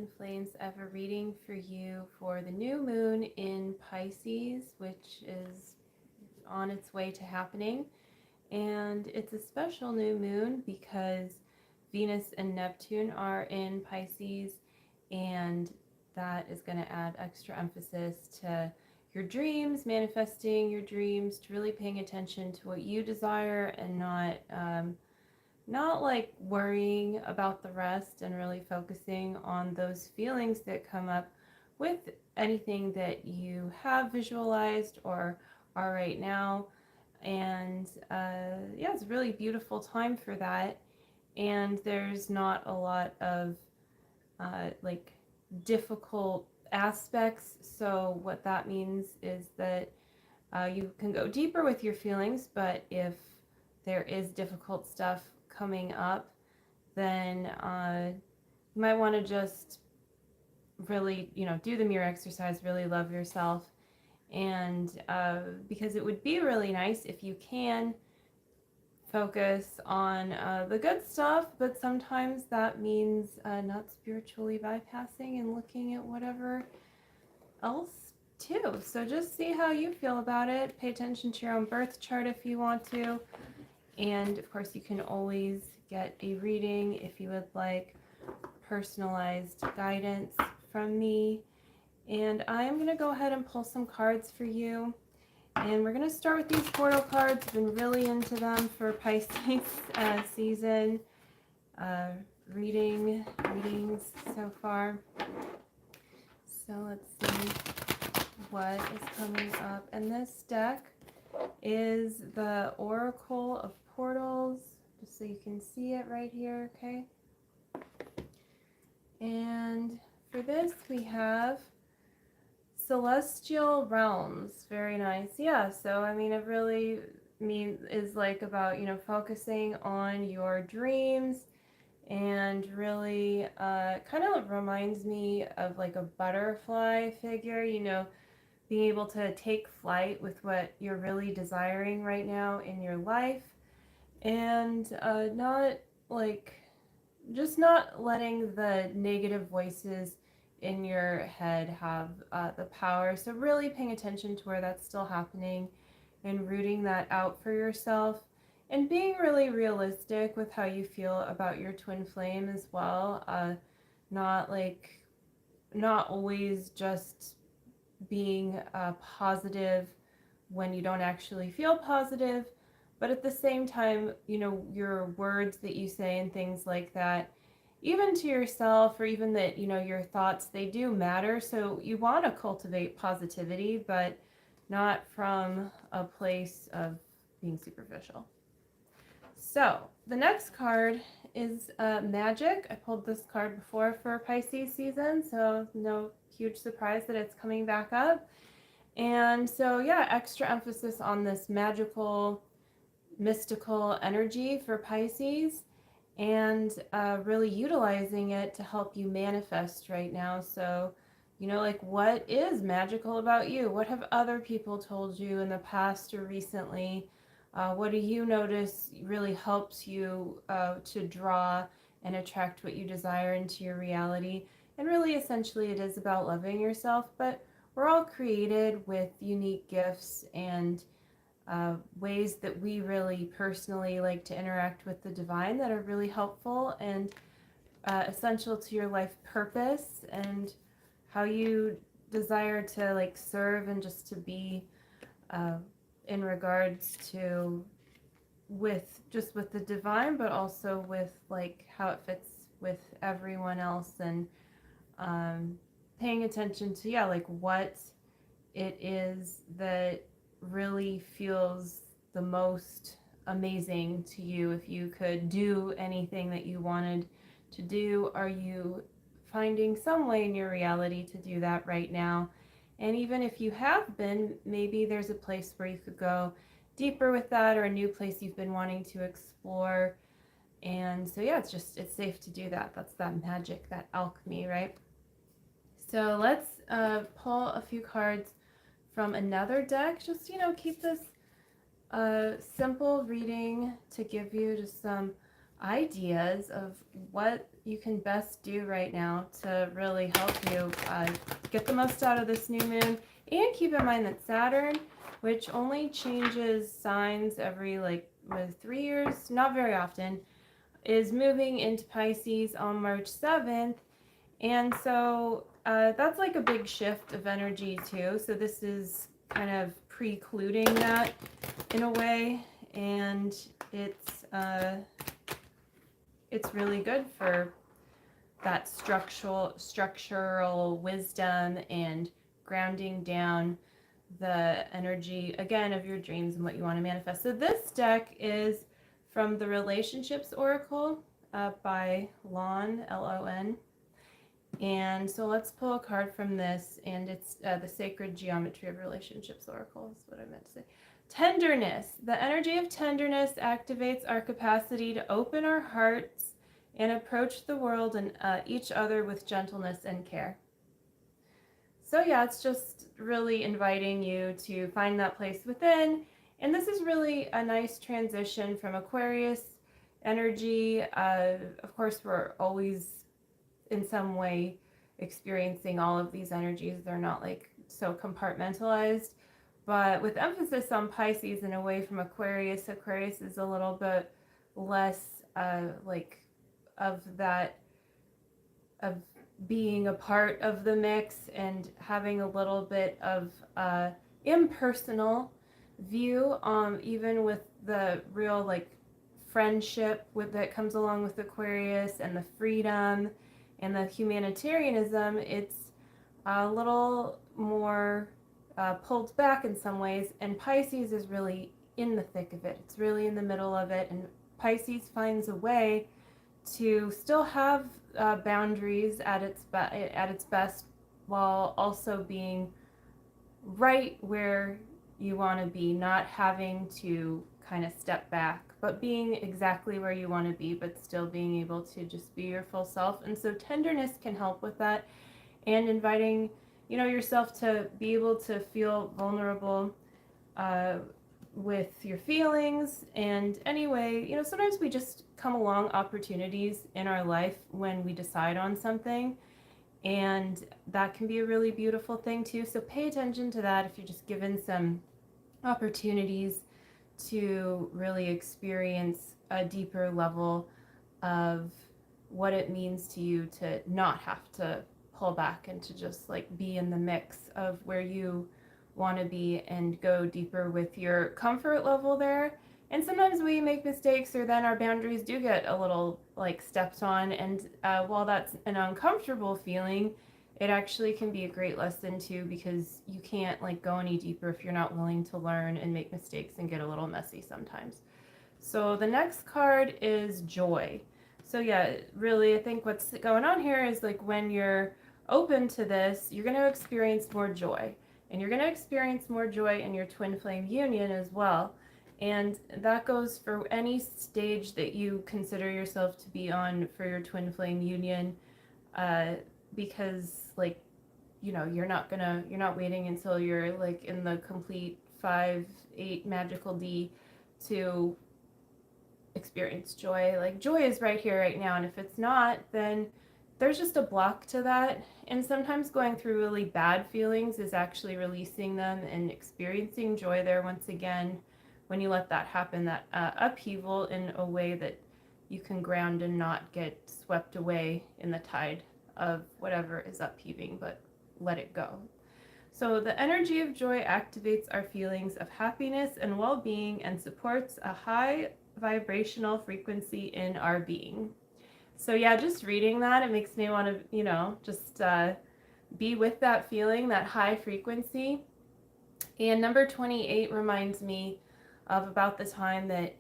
Twin Flames. I have a reading for you for the new moon in Pisces, which is on its way to happening. And it's a special new moon because Venus and Neptune are in Pisces, and that is going to add extra emphasis to your dreams, manifesting your dreams, to really paying attention to what you desire and not like worrying about the rest, and really focusing on those feelings that come up with anything that you have visualized or are right now. And yeah, it's a really beautiful time for that. And there's not a lot of like difficult aspects. So what that means is that you can go deeper with your feelings, but if there is difficult stuff coming up, then you might want to just really, do the mirror exercise, really love yourself. And because it would be really nice if you can focus on the good stuff, but sometimes that means not spiritually bypassing and looking at whatever else too. So just see how you feel about it. Pay attention to your own birth chart if you want to. And of course, you can always get a reading if you would like personalized guidance from me. And I am going to go ahead and pull some cards for you. And we're going to start with these portal cards. I've been really into them for Pisces season readings so far. So let's see what is coming up. And this deck is the Oracle of Portals, just so you can see it right here, okay? And for this we have Celestial Realms. Very nice. Yeah, so I mean, it really is like about, focusing on your dreams, and really kind of reminds me of like a butterfly figure, being able to take flight with what you're really desiring right now in your life, and not like, just not letting the negative voices in your head have the power. So really paying attention to where that's still happening and rooting that out for yourself, and being really realistic with how you feel about your twin flame as well. Not always just being positive when you don't actually feel positive, but at the same time, your words that you say and things like that, even to yourself, or even that, your thoughts, they do matter. So you want to cultivate positivity, but not from a place of being superficial. So the next card is Magic. I pulled this card before for Pisces season, so no huge surprise that it's coming back up. And so yeah, extra emphasis on this magical, mystical energy for Pisces, and really utilizing it to help you manifest right now. So, like, what is magical about you? What have other people told you in the past or recently? What do you notice really helps you to draw and attract what you desire into your reality? And really, essentially, it is about loving yourself, but we're all created with unique gifts and ways that we really personally like to interact with the divine that are really helpful and essential to your life purpose, and how you desire to like serve and just to be in regards to with the divine, but also with like how it fits with everyone else, and paying attention to like what it is that really feels the most amazing to you. If you could do anything that you wanted to do, are you finding some way in your reality to do that right now? And even if you have been, maybe there's a place where you could go deeper with that, or a new place you've been wanting to explore. And so yeah, it's safe to do that. That's that magic, that alchemy, right? So let's pull a few cards from another deck. Just, keep this simple reading to give you just some ideas of what you can best do right now to really help you get the most out of this new moon. And keep in mind that Saturn, which only changes signs every like 3 years, not very often, is moving into Pisces on March 7th. And so that's like a big shift of energy too. So this is kind of precluding that in a way. And it's really good for that structural wisdom and grounding down the energy again of your dreams and what you want to manifest. So this deck is from the Relationships Oracle by Lon, Lon. And so let's pull a card from this, and it's the Sacred Geometry of Relationships Oracle is what I meant to say. Tenderness. The energy of tenderness activates our capacity to open our hearts and approach the world and each other with gentleness and care. So yeah, it's just really inviting you to find that place within. And this is really a nice transition from Aquarius energy. Of course, we're always in some way experiencing all of these energies. They're not like so compartmentalized. But with emphasis on Pisces and away from Aquarius, Aquarius is a little bit less like of that, of being a part of the mix and having a little bit of impersonal view, even with the real like friendship that comes along with Aquarius and the freedom and the humanitarianism. It's a little more pulled back in some ways, and Pisces is really in the thick of it. It's really in the middle of it, and Pisces finds a way to still have boundaries at its best, while also being right where you want to be, not having to kind of step back, but being exactly where you want to be, but still being able to just be your full self. And so tenderness can help with that, and inviting yourself to be able to feel vulnerable with your feelings. And anyway, sometimes we just come along opportunities in our life when we decide on something, and that can be a really beautiful thing too. So pay attention to that if you're just given some opportunities to really experience a deeper level of what it means to you to not have to pull back and to just like be in the mix of where you want to be and go deeper with your comfort level there. And sometimes we make mistakes, or then our boundaries do get a little like stepped on, and while that's an uncomfortable feeling, it actually can be a great lesson too, because you can't like go any deeper if you're not willing to learn and make mistakes and get a little messy sometimes. So the next card is joy. So yeah, really I think what's going on here is like when you're open to this, you're going to experience more joy. And you're going to experience more joy in your twin flame union as well. And that goes for any stage that you consider yourself to be on for your twin flame union, because like, you're not waiting until you're like in the complete 5-8 magical D to experience joy. Like joy is right here, right now. And if it's not, then there's just a block to that. And sometimes going through really bad feelings is actually releasing them and experiencing joy there once again. When you let that happen, that upheaval, in a way that you can ground and not get swept away in the tide of whatever is upheaving, but let it go. So the energy of joy activates our feelings of happiness and well-being and supports a high vibrational frequency in our being. So yeah, just reading that, it makes me want to, just be with that feeling, that high frequency. And number 28 reminds me of about the time that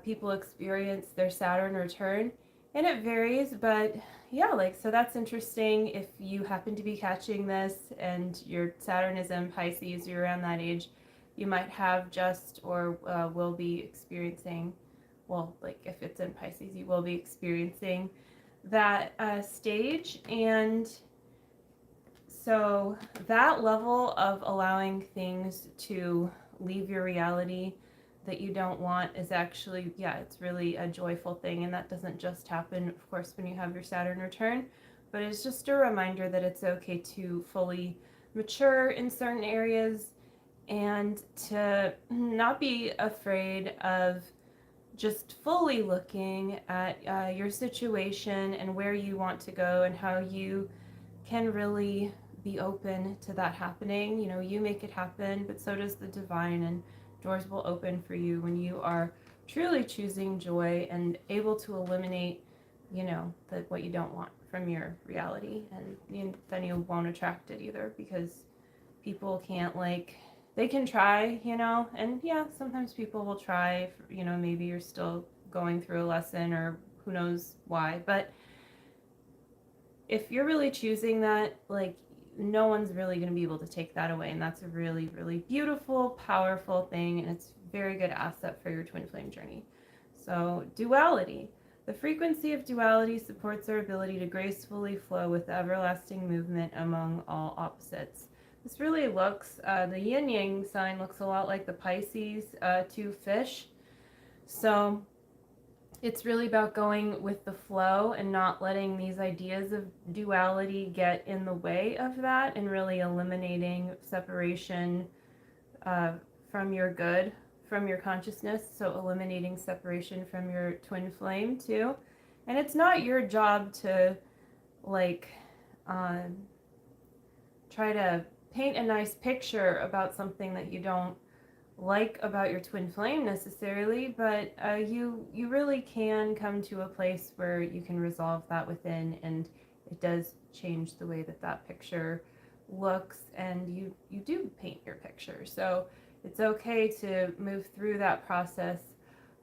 people experience their Saturn return. And it varies, but yeah, so that's interesting. If you happen to be catching this and your Saturn is in Pisces, you're around that age, you might have just or will be experiencing, if it's in Pisces, you will be experiencing that stage. And so that level of allowing things to leave your reality, that you don't want is actually, yeah, it's really a joyful thing. And that doesn't just happen, of course, when you have your Saturn return, but it's just a reminder that it's okay to fully mature in certain areas and to not be afraid of just fully looking at your situation and where you want to go and how you can really be open to that happening. You know, you make it happen, but so does the divine, and doors will open for you when you are truly choosing joy and able to eliminate, you know, what you don't want from your reality. And then you won't attract it either, because people can't, like, they can try, you know, and yeah, sometimes people will try, you know, maybe you're still going through a lesson or who knows why, but if you're really choosing that, like, no one's really going to be able to take that away. And that's a really, really beautiful, powerful thing. And it's a very good asset for your twin flame journey. So, duality. The frequency of duality supports our ability to gracefully flow with everlasting movement among all opposites. This really looks, the yin yang sign looks a lot like the Pisces to fish. So, it's really about going with the flow and not letting these ideas of duality get in the way of that, and really eliminating separation from your good, from your consciousness. So eliminating separation from your twin flame too. And it's not your job to, like, try to paint a nice picture about something that you don't like about your twin flame necessarily, but you really can come to a place where you can resolve that within, and it does change the way that that picture looks, and you do paint your picture. So it's okay to move through that process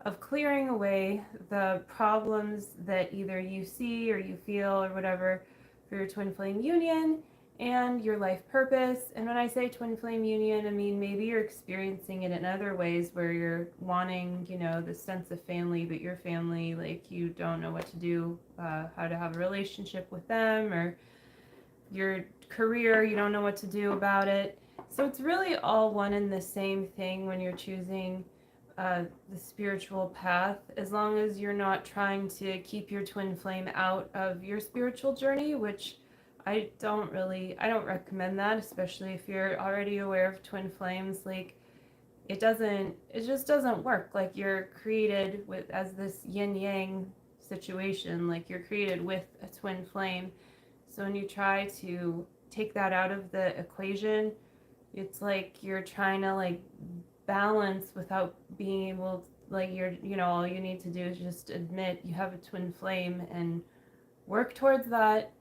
of clearing away the problems that either you see or you feel or whatever for your twin flame union and your life purpose. And when I say twin flame union, I mean maybe you're experiencing it in other ways where you're wanting, you know, this sense of family, but your family, like, you don't know what to do, how to have a relationship with them, or your career, you don't know what to do about it. So it's really all one and the same thing when you're choosing the spiritual path, as long as you're not trying to keep your twin flame out of your spiritual journey, which I don't recommend that, especially if you're already aware of twin flames. Like, it just doesn't work. Like, you're created with, as this yin yang situation, like, you're created with a twin flame. So when you try to take that out of the equation, it's like you're trying to, like, balance without being able to, like, all you need to do is just admit you have a twin flame and work towards that.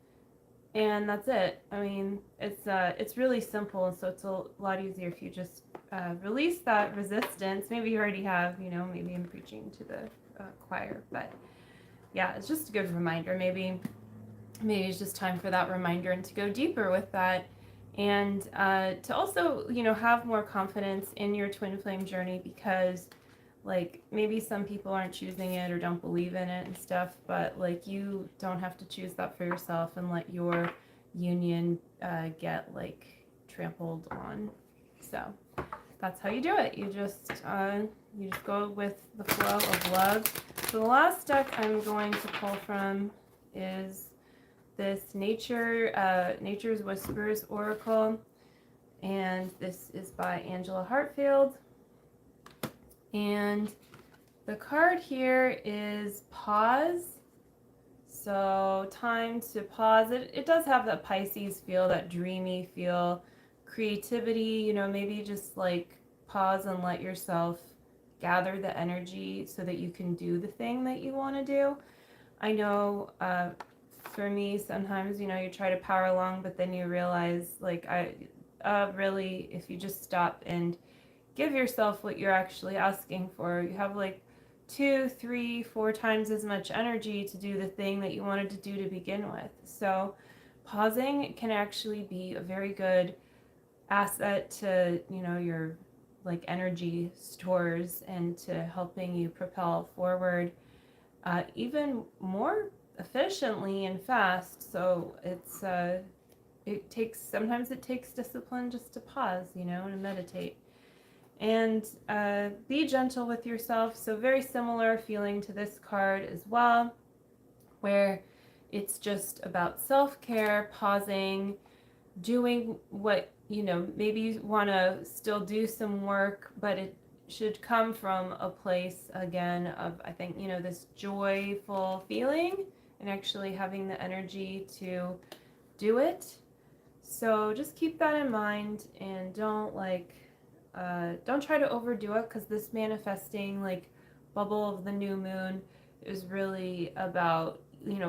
And that's it. I mean, it's really simple, and so it's a lot easier if you just release that resistance. Maybe you already have, you know, maybe I'm preaching to the choir, but yeah, it's just a good reminder. Maybe it's just time for that reminder and to go deeper with that, and to also, you know, have more confidence in your twin flame journey, because, like, maybe some people aren't choosing it or don't believe in it and stuff, but, like, you don't have to choose that for yourself and let your union get, like, trampled on. So that's how you do it. You just go with the flow of love. So the last deck I'm going to pull from is this Nature's Whispers Oracle, and this is by Angela Hartfield. And the card here is pause. So time to pause. It does have that Pisces feel, that dreamy feel, creativity, you know, maybe just, like, pause and let yourself gather the energy so that you can do the thing that you want to do. I know for me, sometimes, you know, you try to power along, but then you realize, like, really, if you just stop and give yourself what you're actually asking for, you have, like, 2, 3, 4 times as much energy to do the thing that you wanted to do to begin with. So pausing can actually be a very good asset to, you know, your, like, energy stores, and to helping you propel forward even more efficiently and fast. So sometimes it takes discipline just to pause, you know, and meditate. And be gentle with yourself. So very similar feeling to this card as well, where it's just about self-care, pausing, doing what, maybe you want to still do some work, but it should come from a place, again, of, I think, this joyful feeling and actually having the energy to do it. So just keep that in mind, and don't try to overdo it, because this manifesting bubble of the new moon is really about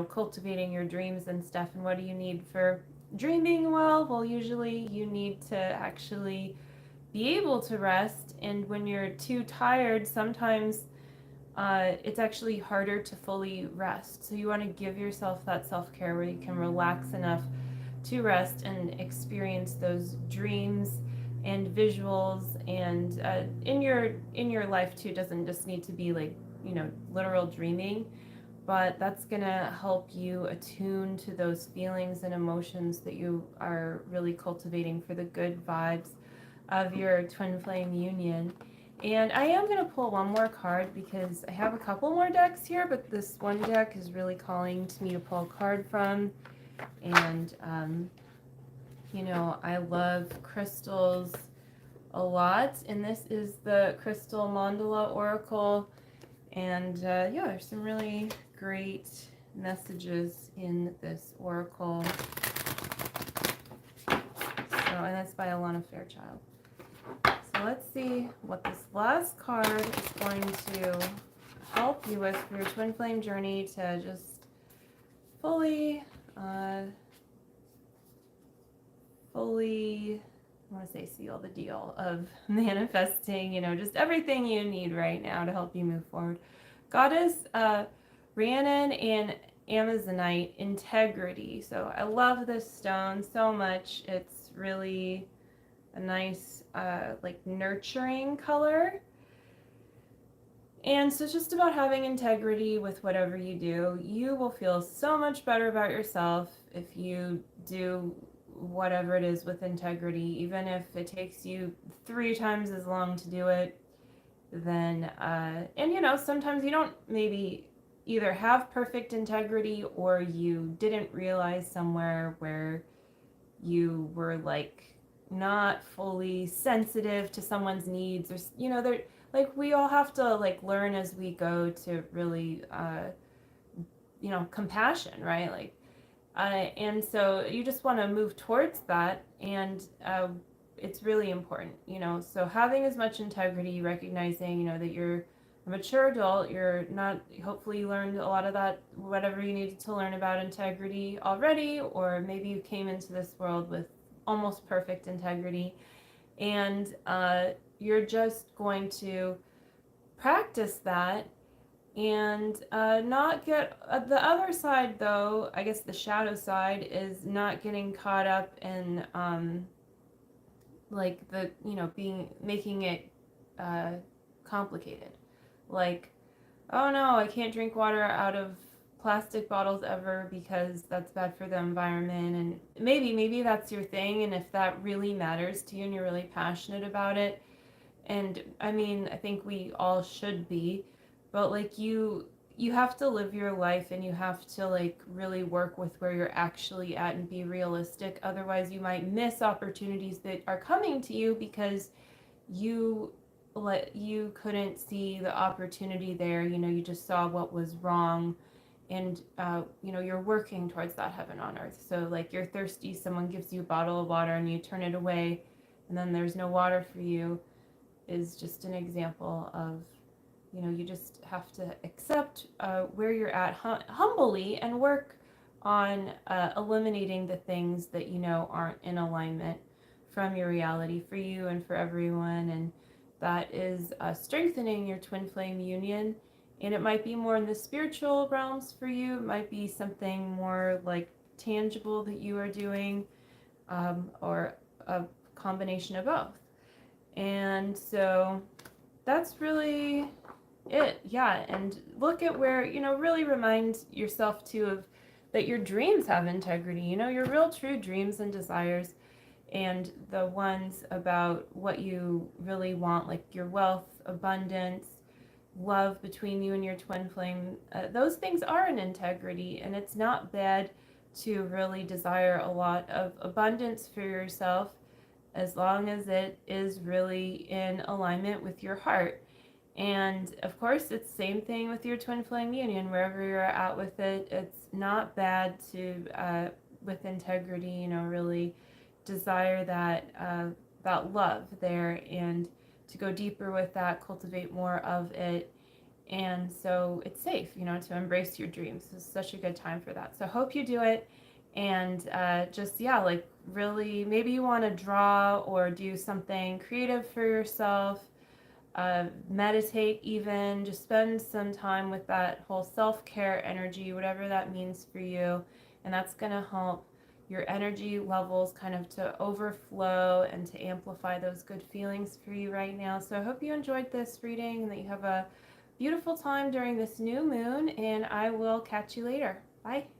cultivating your dreams and stuff. And what do you need for dreaming well? Well, usually you need to actually be able to rest, and when you're too tired, sometimes it's actually harder to fully rest. So you want to give yourself that self-care where you can relax enough to rest and experience those dreams and visuals. And in your life too, doesn't just need to be literal dreaming, but that's gonna help you attune to those feelings and emotions that you are really cultivating for the good vibes of your twin flame union. And I am going to pull one more card, because I have a couple more decks here, but this one deck is really calling to me to pull a card from. And, I love crystals a lot. And this is the Crystal Mandala Oracle. And there's some really great messages in this oracle. So, and that's by Alana Fairchild. So let's see what this last card is going to help you with for your twin flame journey to just fully, I want to say seal the deal of manifesting, just everything you need right now to help you move forward. Goddess Rhiannon and Amazonite, integrity. So I love this stone so much. It's really a nice nurturing color. And so it's just about having integrity with whatever you do. You will feel so much better about yourself if you do whatever it is with integrity, even if it takes you 3 times as long to do it. Then and sometimes you don't maybe either have perfect integrity, or you didn't realize somewhere where you were not fully sensitive to someone's needs, or they're we all have to learn as we go to really compassion, right? And so you just want to move towards that, and it's really important, so having as much integrity, recognizing that you're a mature adult, you're not, hopefully you learned a lot of that, whatever you needed to learn about integrity already, or maybe you came into this world with almost perfect integrity, and you're just going to practice that and not get the other side, though. I guess the shadow side is not getting caught up in making it complicated, oh no, I can't drink water out of plastic bottles ever because that's bad for the environment. And maybe that's your thing, and if that really matters to you and you're really passionate about it, and I think we all should be, but you have to live your life, and you have to really work with where you're actually at and be realistic. Otherwise you might miss opportunities that are coming to you because you couldn't see the opportunity there. You just saw what was wrong, and you're working towards that heaven on earth. So you're thirsty, someone gives you a bottle of water and you turn it away, and then there's no water for you, is just an example of you just have to accept where you're at humbly, and work on eliminating the things that aren't in alignment from your reality for you and for everyone. And that is strengthening your twin flame union. And it might be more in the spiritual realms for you. It might be something more tangible that you are doing, or a combination of both. And so that's really it. Yeah. And look at where, really remind yourself too of that your dreams have integrity, your real true dreams and desires. and the ones about what you really want, like your wealth, abundance, love between you and your twin flame, those things are in integrity, and it's not bad to really desire a lot of abundance for yourself as long as it is really in alignment with your heart. And of course, it's the same thing with your twin flame union, wherever you're at with it. It's not bad to, with integrity, you know, really desire that love there, and to go deeper with that, cultivate more of it. And so it's safe, you know, to embrace your dreams. It's such a good time for that. So hope you do it. And just, yeah, like really, maybe you want to draw or do something creative for yourself, meditate, even just spend some time with that whole self-care energy, whatever that means for you. And that's going to help your energy levels kind of to overflow and to amplify those good feelings for you right now. So I hope you enjoyed this reading and that you have a beautiful time during this new moon, and I will catch you later. Bye.